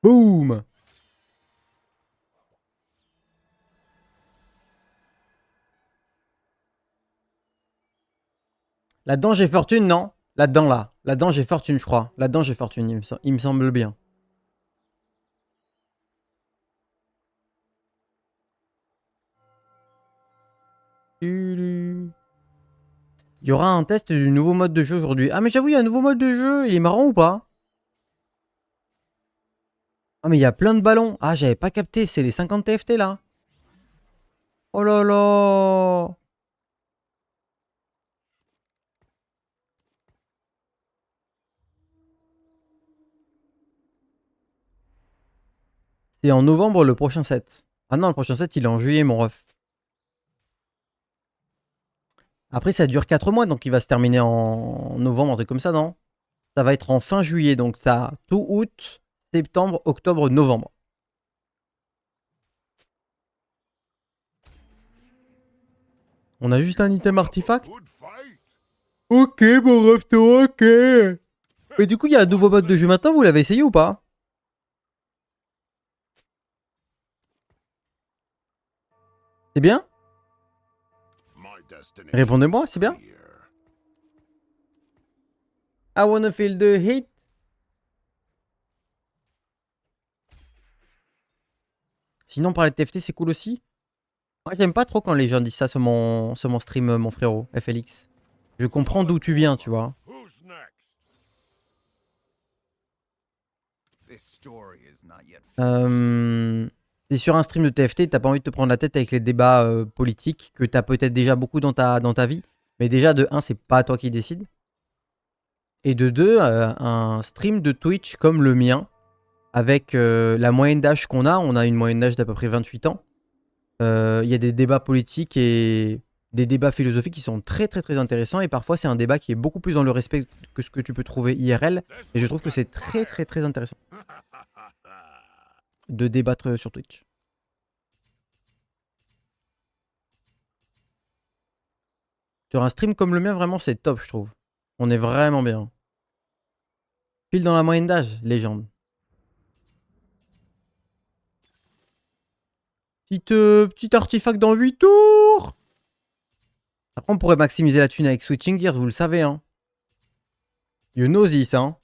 Boum. Là-dedans, j'ai fortune, non? Là-dedans, là. Là-dedans, j'ai fortune, je crois. Là-dedans, j'ai fortune, il me semble bien. Il y aura un test du nouveau mode de jeu aujourd'hui. Ah, mais j'avoue, il y a un nouveau mode de jeu. Il est marrant ou pas? Ah, mais il y a plein de ballons. Ah, j'avais pas capté. C'est les 50 TFT, là. Oh là là. C'est en novembre le prochain set. Ah non, le prochain set, il est en juillet, mon ref. Après, ça dure 4 mois, donc il va se terminer en novembre, un truc comme ça, non? Ça va être en fin juillet, donc ça tout août, septembre, octobre, novembre. On a juste un item artefact. Ok, mon ref, toi, ok. Mais du coup, il y a un nouveau mode de jeu maintenant, vous l'avez essayé ou pas? C'est bien? Répondez-moi, c'est bien? I wanna feel the heat. Sinon, parler de TFT, c'est cool aussi. Moi, j'aime pas trop quand les gens disent ça sur mon stream, mon frérot, FLX. Je comprends d'où tu viens, tu vois. T'es sur un stream de TFT, t'as pas envie de te prendre la tête avec les débats politiques que t'as peut-être déjà beaucoup dans ta vie. Mais déjà, de un, c'est pas toi qui décide. Et de deux, un stream de Twitch comme le mien, avec la moyenne d'âge qu'on a, on a une moyenne d'âge d'à peu près 28 ans. Il y a des débats politiques et des débats philosophiques qui sont très très très intéressants. Et parfois, c'est un débat qui est beaucoup plus dans le respect que ce que tu peux trouver IRL. Et je trouve que c'est très très très intéressant de débattre sur Twitch. Sur un stream comme le mien, vraiment, c'est top, je trouve. On est vraiment bien. Pile dans la moyenne d'âge, légende. Petit artefact dans 8 tours. Après, on pourrait maximiser la thune avec Switching Gears, vous le savez, hein. You know this, hein.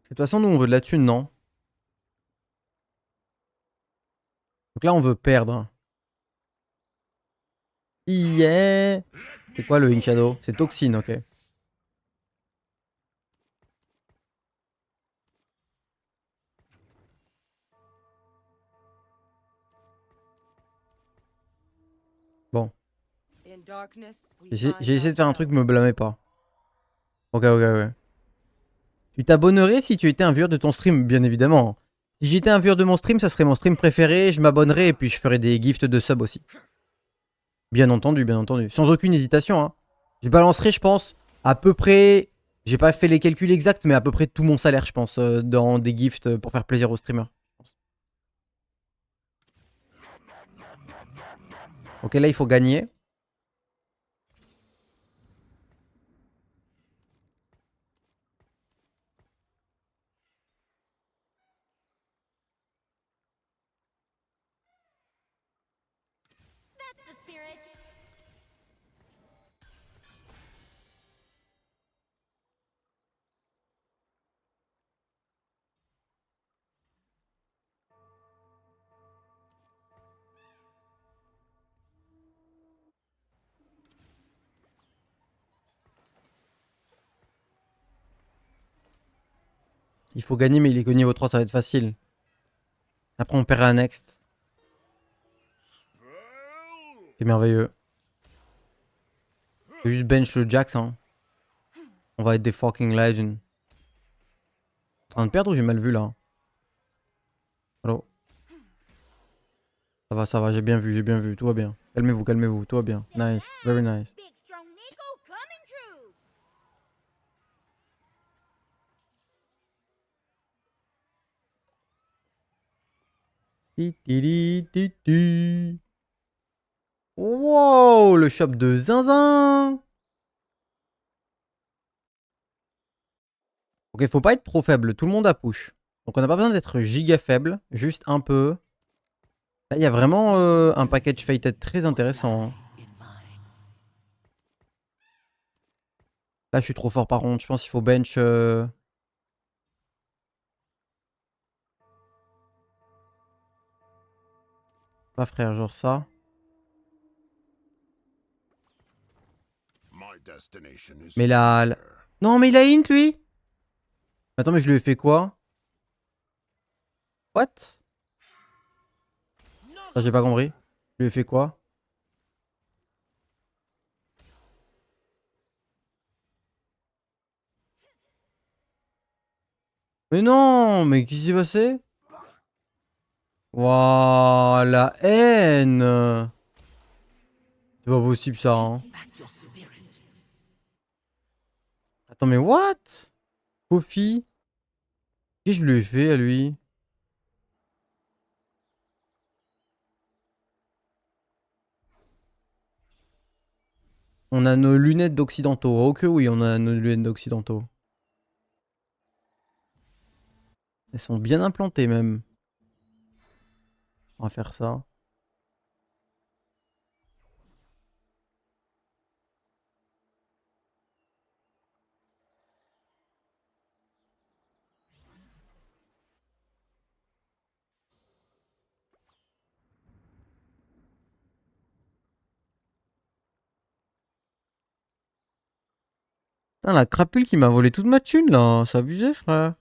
De toute façon, nous, on veut de la thune, non? Donc là, on veut perdre. Yeah. C'est quoi le Ink Shadow? C'est Toxine, ok. Bon. J'ai essayé de faire un truc, me blâmez pas. Ok, ok, ok. Tu t'abonnerais si tu étais un viewer de ton stream, bien évidemment. Si j'étais un viewer de mon stream, ça serait mon stream préféré, je m'abonnerais et puis je ferais des gifts de sub aussi. Bien entendu, bien entendu. Sans aucune hésitation, hein. Je balancerai, je pense, à peu près... J'ai pas fait les calculs exacts, mais à peu près tout mon salaire, je pense, dans des gifts pour faire plaisir aux streamers. Ok, là, il faut gagner. Il faut gagner, mais il est que niveau 3, ça va être facile. Après, on perd la next. C'est merveilleux. Faut juste bench le Jax, hein. On va être des fucking legends. En train de perdre ou j'ai mal vu, là? Allô? Ça va, j'ai bien vu, tout va bien. Calmez-vous, tout va bien. Nice, very nice. Wow, le shop de Zinzin. Ok, faut pas être trop faible. Tout le monde a push. Donc on n'a pas besoin d'être giga faible. Juste un peu. Là, il y a vraiment un package fated très intéressant, hein. Là, je suis trop fort par contre. Je pense qu'il faut bench. Pas frère, genre ça. Mais là. Non, mais il a int lui. Attends, mais je lui ai fait quoi? What? Ça, j'ai pas compris. Je lui ai fait quoi? Mais non, mais qu'est-ce qui s'est passé? Waouh, la haine! C'est pas possible ça, hein. Attends, mais what? Kofi? Qu'est-ce que je lui ai fait à lui? On a nos lunettes d'occidentaux. Oh que oui, on a nos lunettes d'occidentaux. Elles sont bien implantées même. On va faire ça. Putain, la crapule qui m'a volé toute ma thune là. C'est abusé, frère.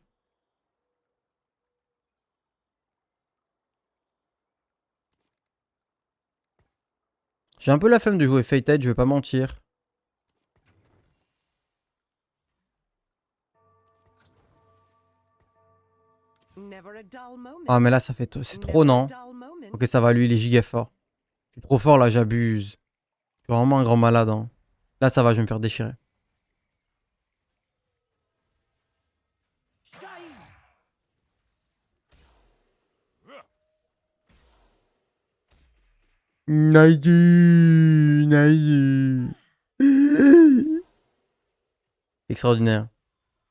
J'ai un peu la flemme de jouer Fated, je vais pas mentir. Ah, mais là, ça fait. C'est trop, non? Ok, ça va, lui, il est giga fort. Je suis trop fort là, j'abuse. Je suis vraiment un grand malade, hein. Là, ça va, je vais me faire déchirer. Naïdu, naïdu. Extraordinaire.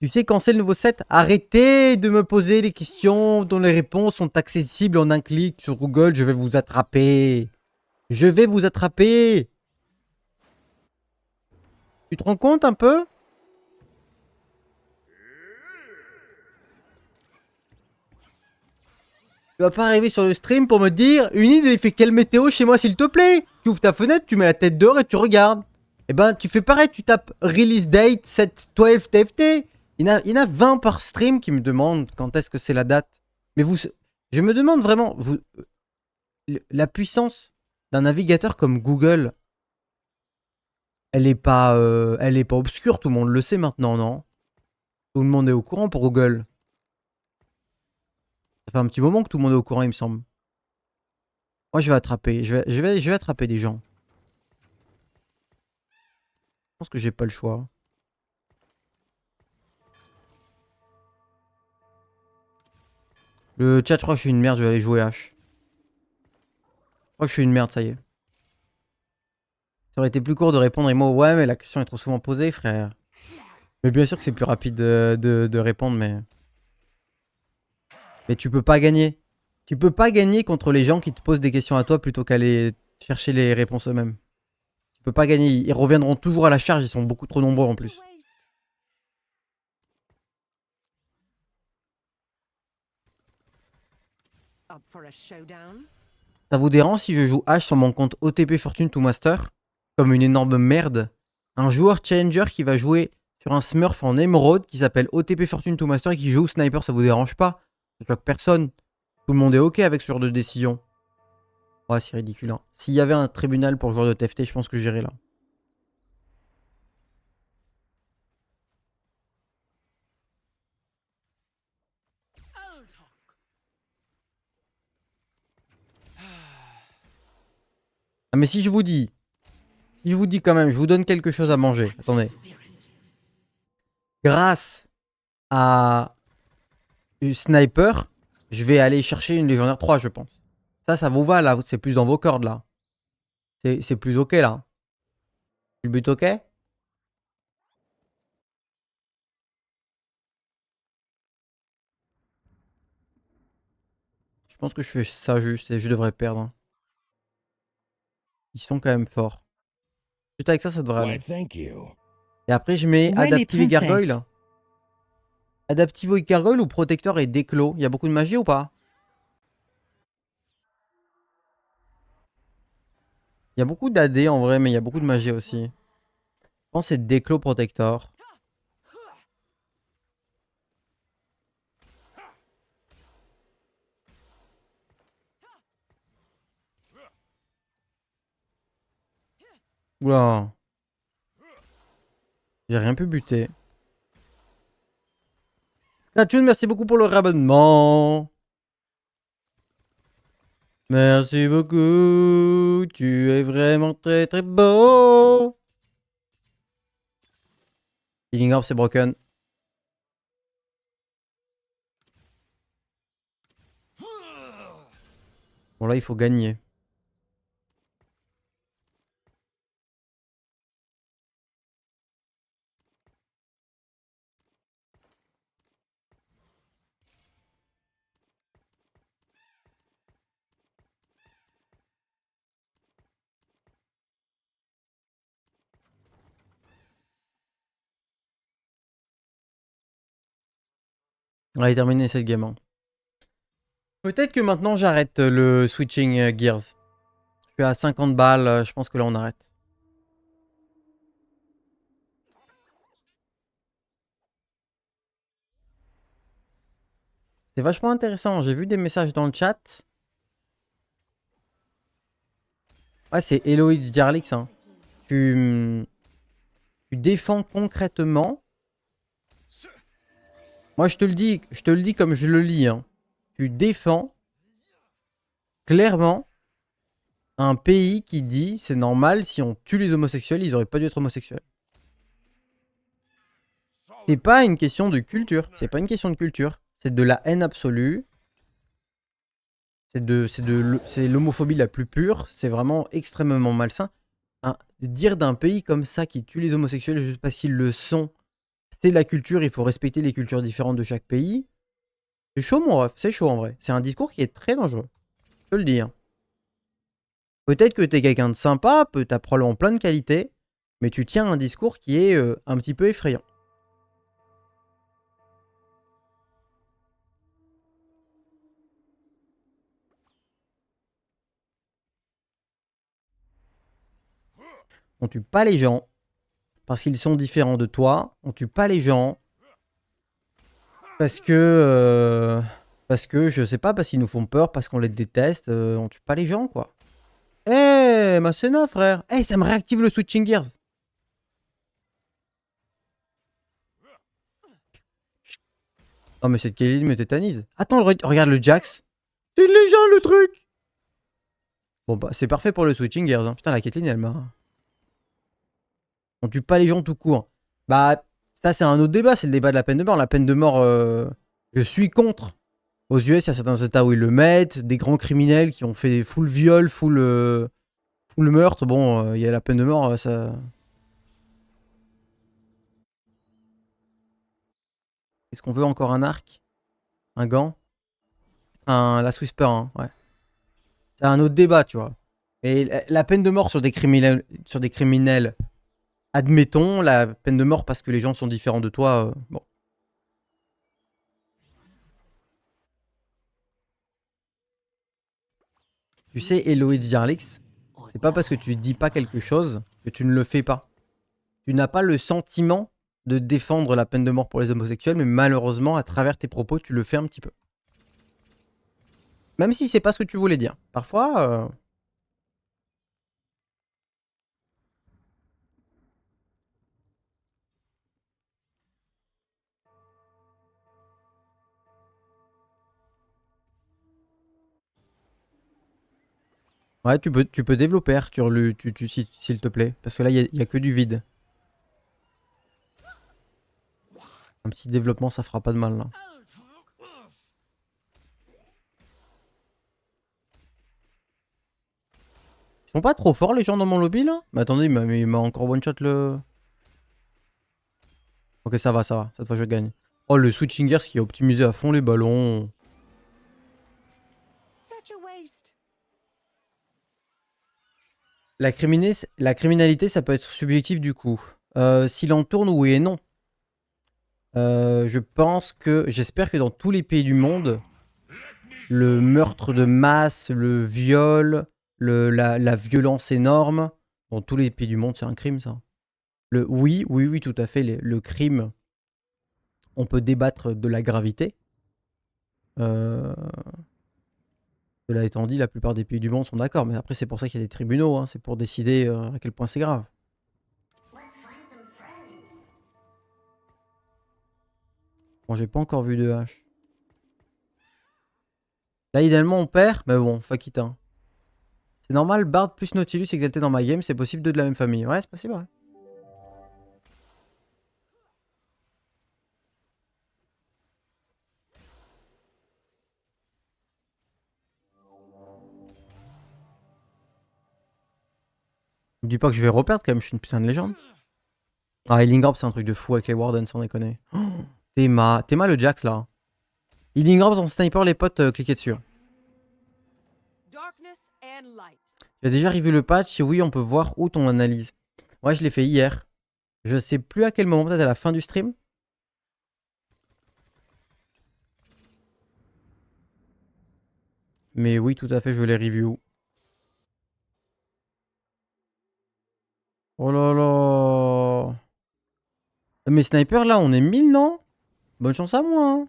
Tu sais quand c'est le nouveau set? Arrêtez de me poser les questions dont les réponses sont accessibles en un clic sur Google. Je vais vous attraper. Je vais vous attraper. Tu te rends compte un peu? Tu vas pas arriver sur le stream pour me dire Unid, il fait quelle météo chez moi s'il te plaît? Tu ouvres ta fenêtre, tu mets la tête dehors et tu regardes. Eh ben, tu fais pareil, tu tapes release date 7-12 TFT. Il y en a 20 par stream qui me demandent quand est-ce que c'est la date. Mais vous, je me demande vraiment, la puissance d'un navigateur comme Google, elle est pas obscure, tout le monde le sait maintenant, non? Tout le monde est au courant pour Google. Ça fait un petit moment que tout le monde est au courant, il me semble. Moi, je vais attraper, je vais attraper des gens. Je pense que j'ai pas le choix. Le chat, je crois que je suis une merde, je vais aller jouer H. Je crois que je suis une merde, ça y est. Ça aurait été plus court de répondre et moi, ouais, mais la question est trop souvent posée, frère. Mais bien sûr que c'est plus rapide de répondre, mais. Mais tu peux pas gagner. Tu peux pas gagner contre les gens qui te posent des questions à toi plutôt qu'aller chercher les réponses eux-mêmes. Tu peux pas gagner. Ils reviendront toujours à la charge, ils sont beaucoup trop nombreux en plus. Ça vous dérange si je joue H sur mon compte OTP Fortune to Master? Comme une énorme merde. Un joueur challenger qui va jouer sur un smurf en émeraude qui s'appelle OTP Fortune to Master et qui joue au sniper, ça vous dérange pas? Ça choque personne. Tout le monde est ok avec ce genre de décision. Ouais, c'est ridicule, hein. S'il y avait un tribunal pour joueur de TFT, je pense que j'irais là. Ah, mais si je vous dis quand même, je vous donne quelque chose à manger. Attendez. Grâce à Sniper, je vais aller chercher une légendaire 3, je pense. Ça vous va là, c'est plus dans vos cordes là. C'est plus ok là. Le but ok? pense que je fais ça juste et je devrais perdre. Ils sont quand même forts. Juste avec ça, ça devrait aller. Et après, je mets Ouais, les Adaptive et princesses. Gargoyle. Adaptive et Gargoyle ou Protecteur et Déclos. Il y a beaucoup de magie ou pas? Il y a beaucoup d'AD en vrai, mais il y a beaucoup de magie aussi. Je pense que c'est Déclos Protector. Oula. J'ai rien pu buter. Scratchoun, merci beaucoup pour le rabonnement. Merci beaucoup. Tu es vraiment très très beau. Healing Orb, c'est broken. Bon, là, il faut gagner. On va terminer cette game. Hein. Peut-être que maintenant, j'arrête le switching gears. Je suis à 50 balles. Je pense que là, on arrête. C'est vachement intéressant. J'ai vu des messages dans le chat. Ouais, c'est Eloïd Jarlix. Hein. Tu défends concrètement. Moi, je te le dis comme je le lis. Hein. Tu défends clairement un pays qui dit c'est normal, si on tue les homosexuels, ils auraient pas dû être homosexuels. C'est pas une question de culture. C'est pas une question de culture. C'est de la haine absolue. C'est l'homophobie la plus pure. C'est vraiment extrêmement malsain. Hein, dire d'un pays comme ça qui tue les homosexuels juste parce qu'ils le sont, c'est la culture, il faut respecter les cultures différentes de chaque pays. C'est chaud, mon ref. C'est chaud en vrai. C'est un discours qui est très dangereux. Je peux le dire. Peut-être que t'es quelqu'un de sympa, t'as probablement plein de qualités, mais tu tiens un discours qui est un petit peu effrayant. On tue pas les gens parce qu'ils sont différents de toi. On tue pas les gens parce que je sais pas, parce qu'ils nous font peur, parce qu'on les déteste. On tue pas les gens, quoi. Eh, hey, Masséna, frère. Eh, hey, ça me réactive le switching gears. Non, mais cette Kelly me tétanise. Attends, regarde le Jax. C'est une légende, le truc. Bon, bah, c'est parfait pour le switching gears. Hein. Putain, la Caitlyn, elle m'a... On tue pas les gens tout court. Bah, ça, c'est un autre débat. C'est le débat de la peine de mort. La peine de mort, je suis contre. Aux US, il y a certains états où ils le mettent. Des grands criminels qui ont fait full viol, full meurtre. Bon, il y a la peine de mort, ça... Est-ce qu'on veut encore un arc? Un gant? La Whisper, hein, ouais. C'est un autre débat, tu vois. Et la peine de mort sur des criminels, admettons, la peine de mort parce que les gens sont différents de toi, bon. Tu sais, Eloïd Jarlix, c'est pas parce que tu dis pas quelque chose que tu ne le fais pas. Tu n'as pas le sentiment de défendre la peine de mort pour les homosexuels, mais malheureusement, à travers tes propos, tu le fais un petit peu. Même si c'est pas ce que tu voulais dire. Parfois... Ouais, tu peux développer Arthur, s'il te plaît. Parce que là, il y a que du vide. Un petit développement, ça fera pas de mal, là. Ils sont pas trop forts, les gens dans mon lobby, là? Mais attendez, il m'a encore one-shot le... Ok, ça va, ça va. Cette fois, je gagne. Oh, le switching gears qui est optimisé à fond les ballons. la criminalité, ça peut être subjectif du coup. S'il en tourne, oui et non. Je pense que, j'espère que dans tous les pays du monde, le meurtre de masse, le viol, la violence énorme, dans tous les pays du monde, c'est un crime, ça. Oui, tout à fait. Le crime, on peut débattre de la gravité. Cela étant dit, la plupart des pays du monde sont d'accord. Mais après, c'est pour ça qu'il y a des tribunaux. Hein, c'est pour décider à quel point c'est grave. Bon, j'ai pas encore vu de hache. Là, idéalement, on perd. Mais bon, fuck it. Hein. C'est normal, Bard plus Nautilus exalté dans ma game. C'est possible deux de la même famille. Ouais, c'est possible, ouais. Me dis pas que je vais reperdre quand même, je suis une putain de légende. Ah, Healing Orb, c'est un truc de fou avec les Wardens, sans déconner. Oh, Théma le Jax là. Healing Orb en sniper, les potes, cliquez dessus. J'ai déjà revu le patch, si oui, on peut voir où ton analyse. Ouais, je l'ai fait hier. Je sais plus à quel moment, peut-être à la fin du stream. Mais oui, tout à fait, je l'ai review. Oh là là. Mais sniper, là, on est 1000, non? Bonne chance à moi, hein.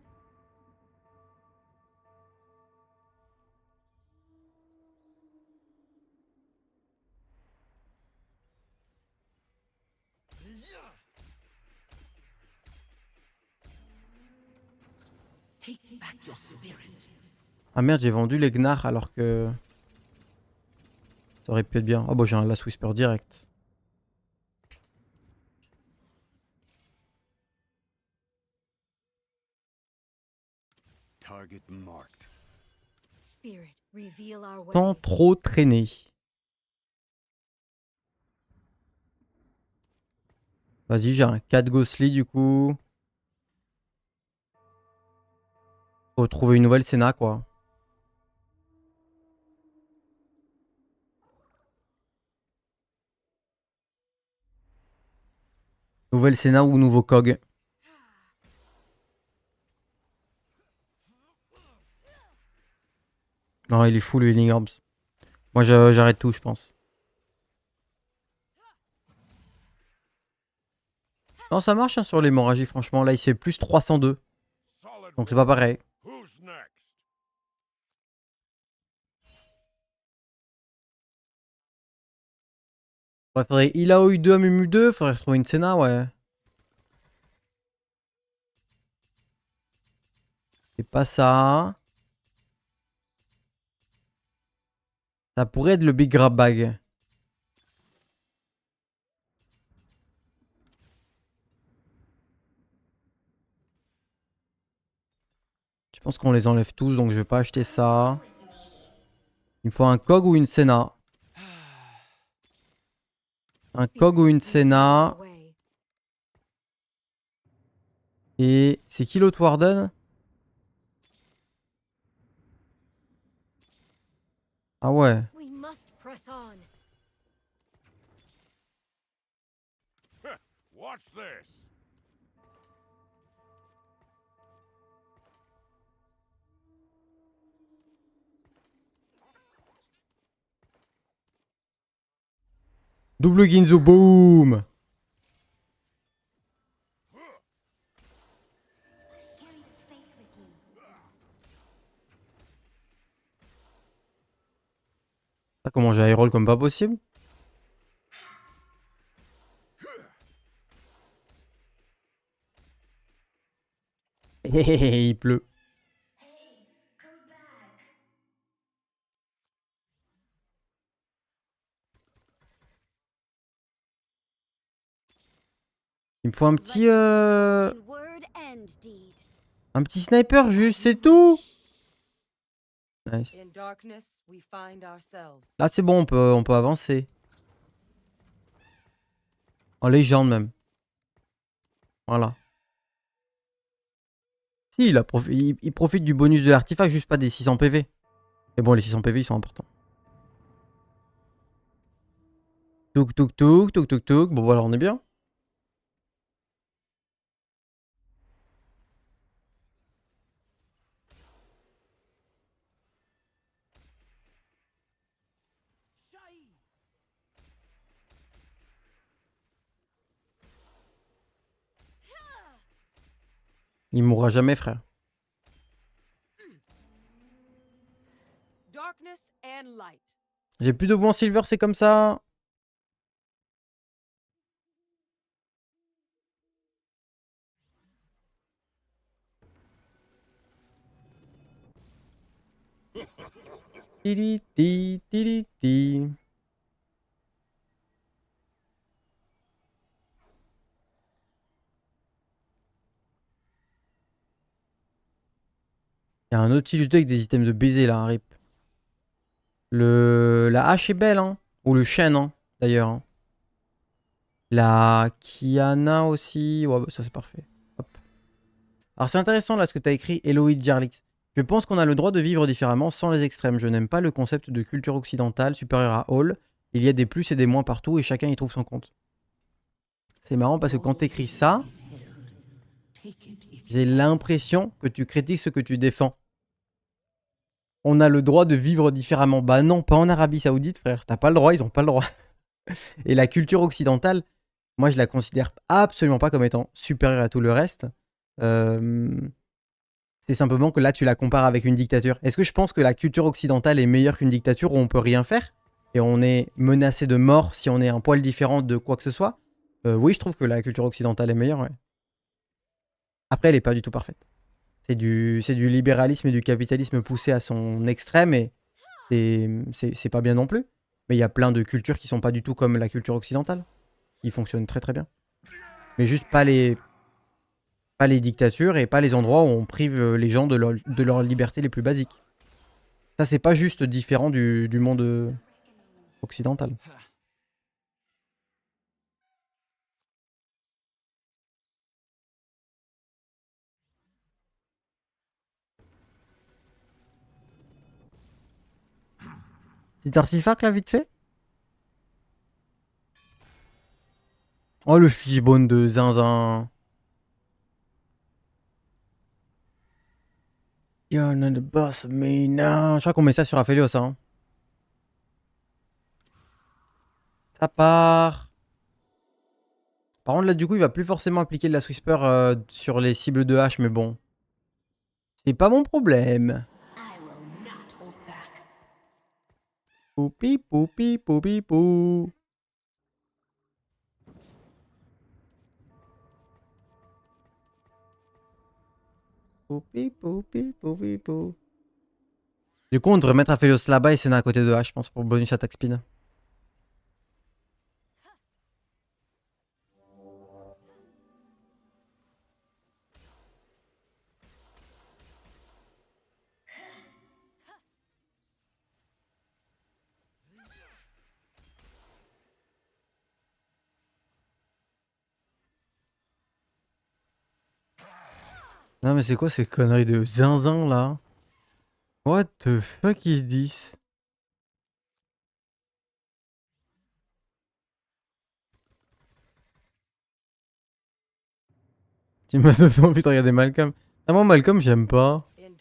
Ah merde, j'ai vendu les Gnar alors que... Ça aurait pu être bien. Oh bah j'ai un Last Whisper direct. Sans trop traîner. Vas-y, j'ai un 4 Ghostly du coup. Faut trouver une nouvelle Senna quoi. Nouvelle Senna ou nouveau Kog. Non, il est fou le Healing Orbs. Moi j'arrête tout, je pense. Non, ça marche hein, sur l'hémorragie, franchement. Là, il fait plus 302. Donc c'est pas pareil. Ouais, faudrait Ilao U2 à Mumu 2. Faudrait retrouver une Senna, ouais. C'est pas ça. Ça pourrait être le Big Grab Bag. Je pense qu'on les enlève tous, donc je vais pas acheter ça. Il me faut un Kog ou une Senna. Un Kog ou une Senna. Et c'est qui l'autre Warden? Ah ouais. Double Ginzo, boom! Ah, comment j'ai high roll comme pas possible? Il pleut. Il me faut un petit sniper juste, c'est tout. Nice. Là c'est bon, on peut avancer. En légende même. Voilà. Si, il profite du bonus de l'artefact, juste pas des 600 PV. Mais bon, les 600 PV ils sont importants. Touk touk touk, touk touk touk. Bon voilà, on est bien. Il mourra jamais, frère. J'ai plus de bons silver, c'est comme ça. Tiliti, tiliti. Il y a un Nautilus 2 avec des items de baiser là, un rip. La hache est belle, hein. Ou le chêne, hein, d'ailleurs. Hein. La Kiana aussi. Ouais, bah, ça c'est parfait. Hop. Alors c'est intéressant là ce que tu as écrit, Eloïd Jarlix. Je pense qu'on a le droit de vivre différemment sans les extrêmes. Je n'aime pas le concept de culture occidentale supérieure à all. Il y a des plus et des moins partout et chacun y trouve son compte. C'est marrant parce que quand tu écris ça, j'ai l'impression que tu critiques ce que tu défends. On a le droit de vivre différemment. Bah non, pas en Arabie Saoudite, frère. T'as pas le droit, ils ont pas le droit. Et la culture occidentale, moi je la considère absolument pas comme étant supérieure à tout le reste. C'est simplement que là tu la compares avec une dictature. Est-ce que je pense que la culture occidentale est meilleure qu'une dictature où on peut rien faire et on est menacé de mort si on est un poil différent de quoi que ce soit? Oui, je trouve que la culture occidentale est meilleure. Ouais. Après, elle est pas du tout parfaite. C'est du libéralisme et du capitalisme poussé à son extrême et c'est pas bien non plus. Mais il y a plein de cultures qui sont pas du tout comme la culture occidentale, qui fonctionnent très très bien. Mais juste pas les dictatures et pas les endroits où on prive les gens de leur liberté les plus basiques. Ça, c'est pas juste différent du monde occidental. Petit artefact là, vite fait. Oh, le fishbone de zinzin. You're not the boss of me now. Je crois qu'on met ça sur Aphelios, hein. Ça part. Par contre, là, du coup, il va plus forcément appliquer de la Whisper sur les cibles de hache, mais bon. C'est pas mon problème. Poupi, poupi, poupi, pou. Poupi, poupi, poupi, pou. Du coup, on devrait mettre Aphelios là-bas et Senna à côté de H, je pense, pour bonus attack speed. Non, mais c'est quoi ces conneries de zinzin là? What the fuck is this? Tu m'as donné envie de regarder Malcolm. Ah, moi, Malcolm, j'aime pas. J'ai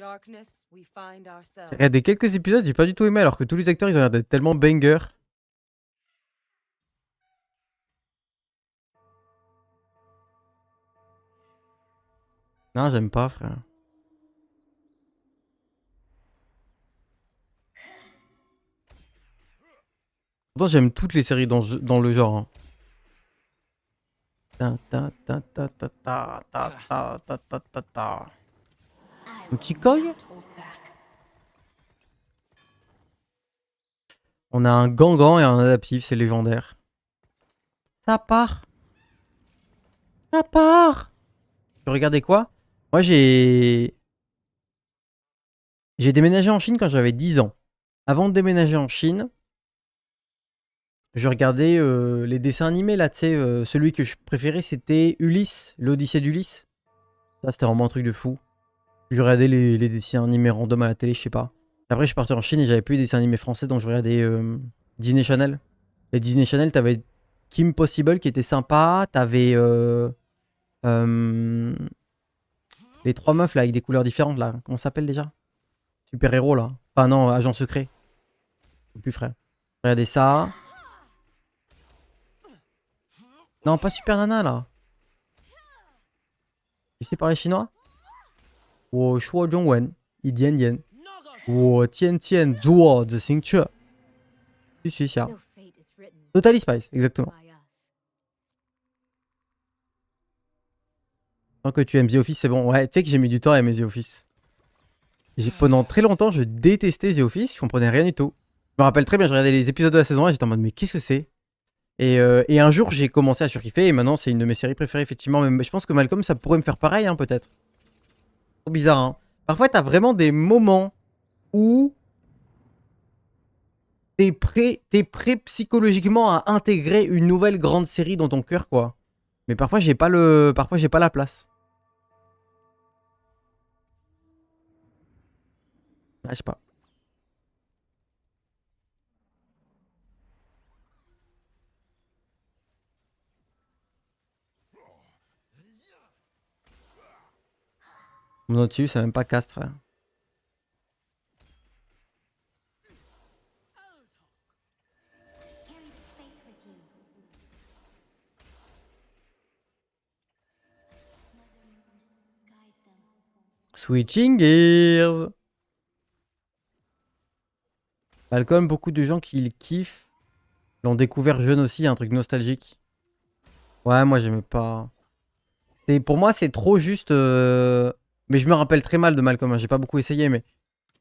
regardé quelques épisodes, j'ai pas du tout aimé, alors que tous les acteurs ils ont l'air d'être tellement banger. Non, j'aime pas, frère. Pourtant, j'aime toutes les séries dans le genre. Hein. Ta ta ta ta ta ta ta ta ta ta ta ta. Un petit cogne. On a un Gangan et un adaptif, c'est légendaire. Ça part. Ça part. Tu regardais quoi? Moi, j'ai déménagé en Chine quand j'avais 10 ans. Avant de déménager en Chine, je regardais les dessins animés là, tu sais, celui que je préférais c'était Ulysse, l'Odyssée d'Ulysse. Ça c'était vraiment un truc de fou. Je regardais les dessins animés random à la télé, je sais pas. Après je suis parti en Chine et j'avais plus les dessins animés français donc je regardais Disney Channel. Et Disney Channel, t'avais Kim Possible qui était sympa. T'avais euh, les trois meufs là avec des couleurs différentes là. Comment ça s'appelle déjà? Super héros là. Enfin non, agent secret. Plus frère. Regardez ça. Non, pas Super Nana là. Tu sais parler chinois? 我说中文一点点，我天天做自行车。去学校。Totally Spice, exactement. Tant que tu aimes The Office, c'est bon. Ouais, tu sais que j'ai mis du temps à aimer The Office. Pendant très longtemps, je détestais The Office, je comprenais rien du tout. Je me rappelle très bien, je regardais les épisodes de la saison 1 et j'étais en mode, mais qu'est-ce que c'est? Et un jour, j'ai commencé à surkiffer et maintenant, c'est une de mes séries préférées, effectivement. Mais je pense que Malcolm, ça pourrait me faire pareil, hein, peut-être. Trop bizarre, hein. Parfois, t'as vraiment des moments où t'es prêt psychologiquement à intégrer une nouvelle grande série dans ton cœur, quoi. Mais parfois, j'ai pas la place. Ah, je sais pas. Mon Nautilus, c'est même pas caste, frère. Switching Gears. Malcolm, beaucoup de gens qui le kiffent l'ont découvert jeune aussi, un truc nostalgique. Ouais, moi j'aimais pas. Pour moi, c'est trop juste. Mais je me rappelle très mal de Malcolm, hein. J'ai pas beaucoup essayé, mais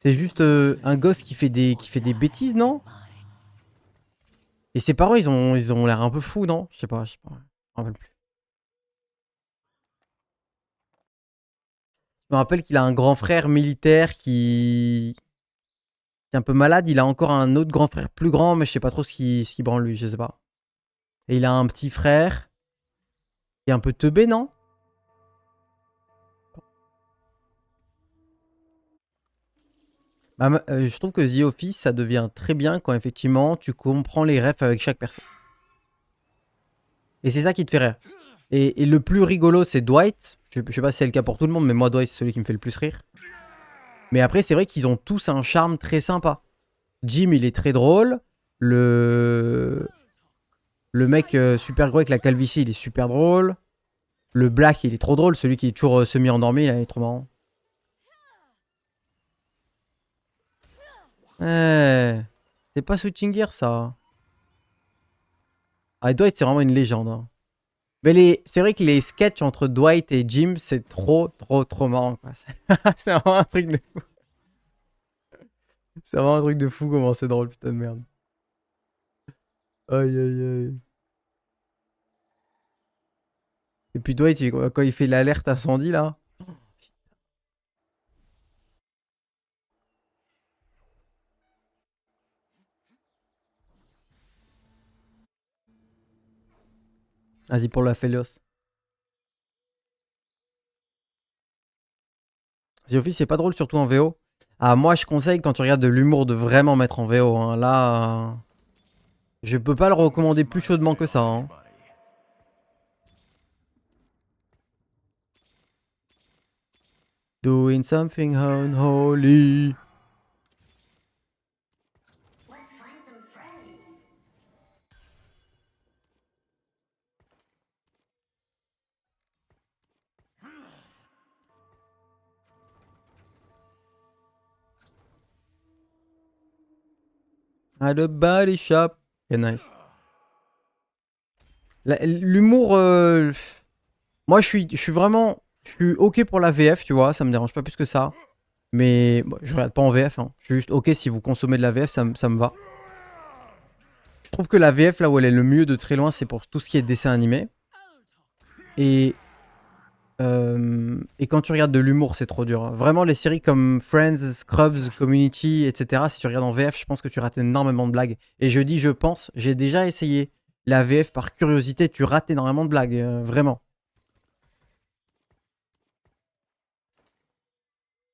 c'est juste un gosse qui fait des bêtises, non? Et ses parents, ils ont l'air un peu fous, non? Je sais pas, je me rappelle plus. Je me rappelle qu'il a un grand frère militaire qui est un peu malade. Il a encore un autre grand frère plus grand, mais je sais pas trop ce qui branle lui, je sais pas. Et il a un petit frère qui est un peu teubé, non? Je trouve que The Office, ça devient très bien quand effectivement tu comprends les refs avec chaque personne. Et c'est ça qui te fait rire. Et le plus rigolo, c'est Dwight. Je sais pas si c'est le cas pour tout le monde, mais moi, Dwight, c'est celui qui me fait le plus rire. Mais après, c'est vrai qu'ils ont tous un charme très sympa. Jim, il est très drôle. Le mec super gros avec la calvitie, il est super drôle. Le Black, il est trop drôle. Celui qui est toujours semi-endormi, il est trop marrant. Eh, c'est pas Switching Gear, ça. Ah, Dwight, c'est vraiment une légende, hein. Mais c'est vrai que les sketchs entre Dwight et Jim, c'est trop, trop, trop marrant, quoi. C'est vraiment un truc de fou. C'est vraiment un truc de fou comment c'est drôle, putain de merde. Aïe, aïe, aïe. Et puis Dwight, quand il fait l'alerte incendie, là. Vas-y, pour la Felios. The Office, c'est pas drôle, surtout en VO. Ah, moi, je conseille, quand tu regardes de l'humour, de vraiment mettre en VO, hein. Là, je peux pas le recommander plus chaudement que ça, hein. Doing something unholy. At the body shop. Okay, nice. L'humour, moi, je suis vraiment, je suis ok pour la VF, tu vois, ça me dérange pas plus que ça. Mais bon, je regarde pas en VF, hein. Je suis juste ok si vous consommez de la VF, ça me va. Je trouve que la VF, là où elle est le mieux de très loin, c'est pour tout ce qui est dessin animé. Et, et quand tu regardes de l'humour, c'est trop dur. Vraiment, les séries comme Friends, Scrubs, Community, etc., si tu regardes en VF, je pense que tu rates énormément de blagues. Et je dis je pense, j'ai déjà essayé la VF par curiosité, tu rates énormément de blagues, vraiment.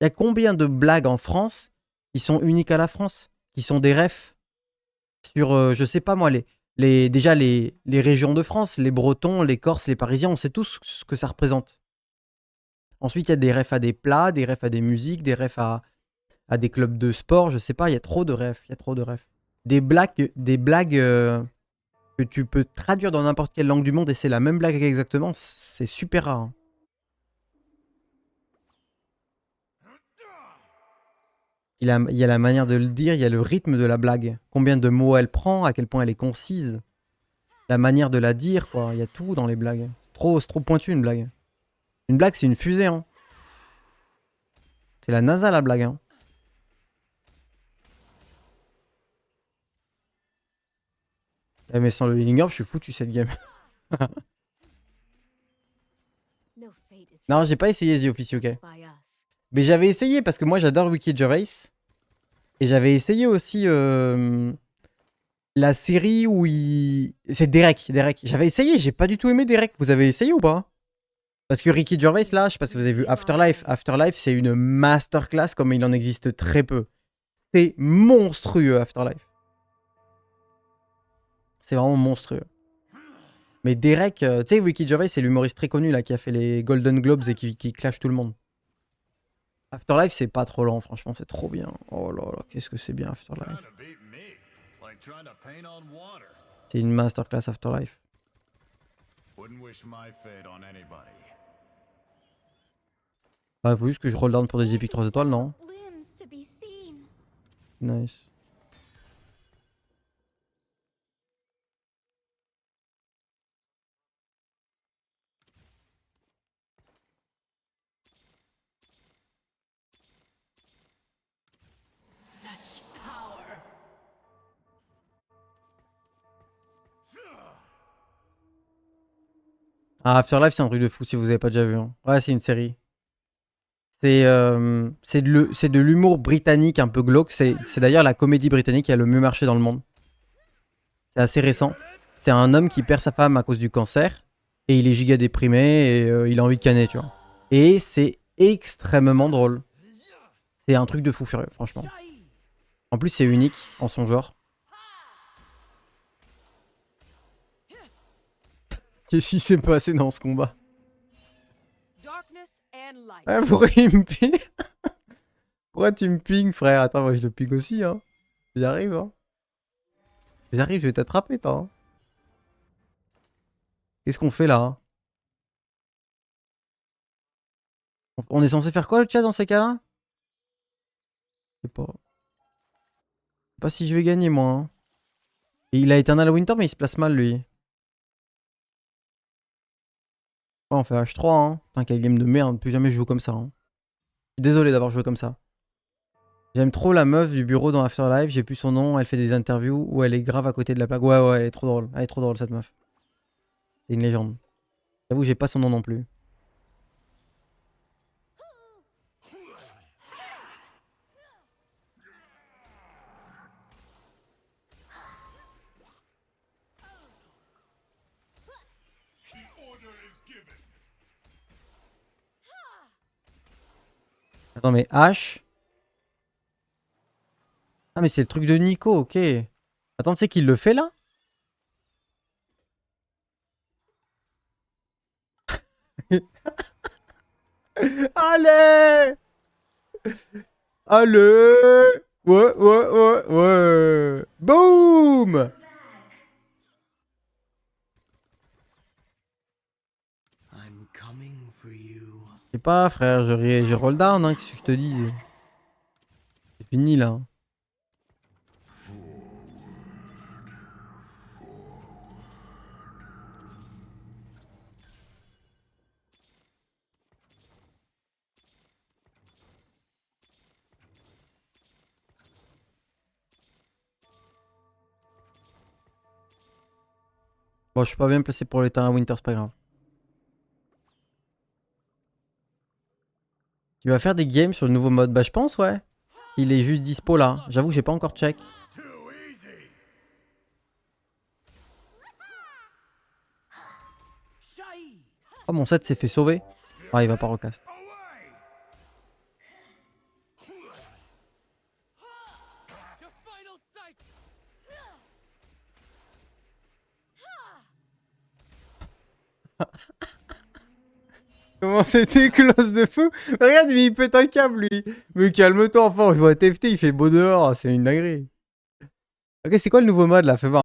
Il y a combien de blagues en France qui sont uniques à la France? Qui sont des refs sur, je sais pas moi, Déjà, les régions de France, les Bretons, les Corses, les Parisiens, on sait tous ce que ça représente. Ensuite, il y a des refs à des plats, des refs à des musiques, des refs à des clubs de sport, je sais pas, il y a trop de refs, il y a trop de refs. Des blagues que tu peux traduire dans n'importe quelle langue du monde et c'est la même blague exactement, c'est super rare, hein. Il y a la manière de le dire, il y a le rythme de la blague. Combien de mots elle prend, à quel point elle est concise. La manière de la dire, quoi. Il y a tout dans les blagues. C'est trop pointu une blague. Une blague, c'est une fusée, hein. C'est la NASA, la blague, hein. Eh, mais sans le healing orb, je suis foutu cette game. Non, j'ai pas essayé The Office UK. Mais j'avais essayé parce que moi j'adore Ricky Gervais. Et j'avais essayé aussi la série où il. C'est Derek. J'avais essayé, j'ai pas du tout aimé Derek. Vous avez essayé ou pas? Parce que Ricky Gervais, là, je sais pas si vous avez vu Afterlife. Afterlife, c'est une masterclass comme il en existe très peu. C'est monstrueux, Afterlife. C'est vraiment monstrueux. Mais Derek, tu sais, Ricky Gervais, c'est l'humoriste très connu là qui a fait les Golden Globes et qui clash tout le monde. Afterlife, c'est pas trop lent, franchement, c'est trop bien. Oh là là, qu'est-ce que c'est bien Afterlife. C'est une masterclass Afterlife. Bah, faut juste que je roll down pour des épiques 3 étoiles, non? Nice. Ah, Afterlife, c'est un truc de fou si vous avez pas déjà vu, hein. Ouais, c'est une série. C'est de l'humour britannique un peu glauque. C'est d'ailleurs la comédie britannique qui a le mieux marché dans le monde. C'est assez récent. C'est un homme qui perd sa femme à cause du cancer. Et il est giga déprimé et il a envie de canner, tu vois. Et c'est extrêmement drôle. C'est un truc de fou furieux, franchement. En plus, c'est unique en son genre. Qu'est-ce qui s'est passé dans ce combat? Ah, pourquoi il me ping? Pourquoi tu me ping, frère? Attends, moi je le ping aussi, hein. J'arrive, hein. J'arrive, je vais t'attraper, toi, hein. Qu'est-ce qu'on fait là, hein? On est censé faire quoi le chat dans ces cas-là? Je sais pas. Je sais pas si je vais gagner, moi, hein. Et il a Eternal Winter, mais il se place mal, lui. Ouais, on fait H3, hein. Putain, quel game de merde. Plus jamais je joue comme ça, hein. Je suis désolé d'avoir joué comme ça. J'aime trop la meuf du bureau dans Afterlife. J'ai plus son nom. Elle fait des interviews où elle est grave à côté de la plaque. Ouais, ouais, elle est trop drôle. Elle est trop drôle, cette meuf. C'est une légende. J'avoue, j'ai pas son nom non plus. Attends, mais H. Ah, mais c'est le truc de Nico, ok. Attends, tu sais qu'il le fait là? Allez! Allez! Ouais, ouais, ouais, ouais. Boum! Je sais pas, frère, je roll down, hein, qu'est-ce que je te dis? C'est fini là. Bon, je suis pas bien placé pour les terrains Winter, c'est pas grave. Tu vas faire des games sur le nouveau mode? Bah, je pense, ouais. Il est juste dispo là. J'avoue que j'ai pas encore check. Oh, mon set s'est fait sauver. Ah, il va pas recast. Comment c'était close de fou? Regarde, il pète un câble, lui. Mais calme-toi, enfin, je vois TFT, il fait beau dehors, c'est une dinguerie. Ok, c'est quoi le nouveau mode, là? Fais voir.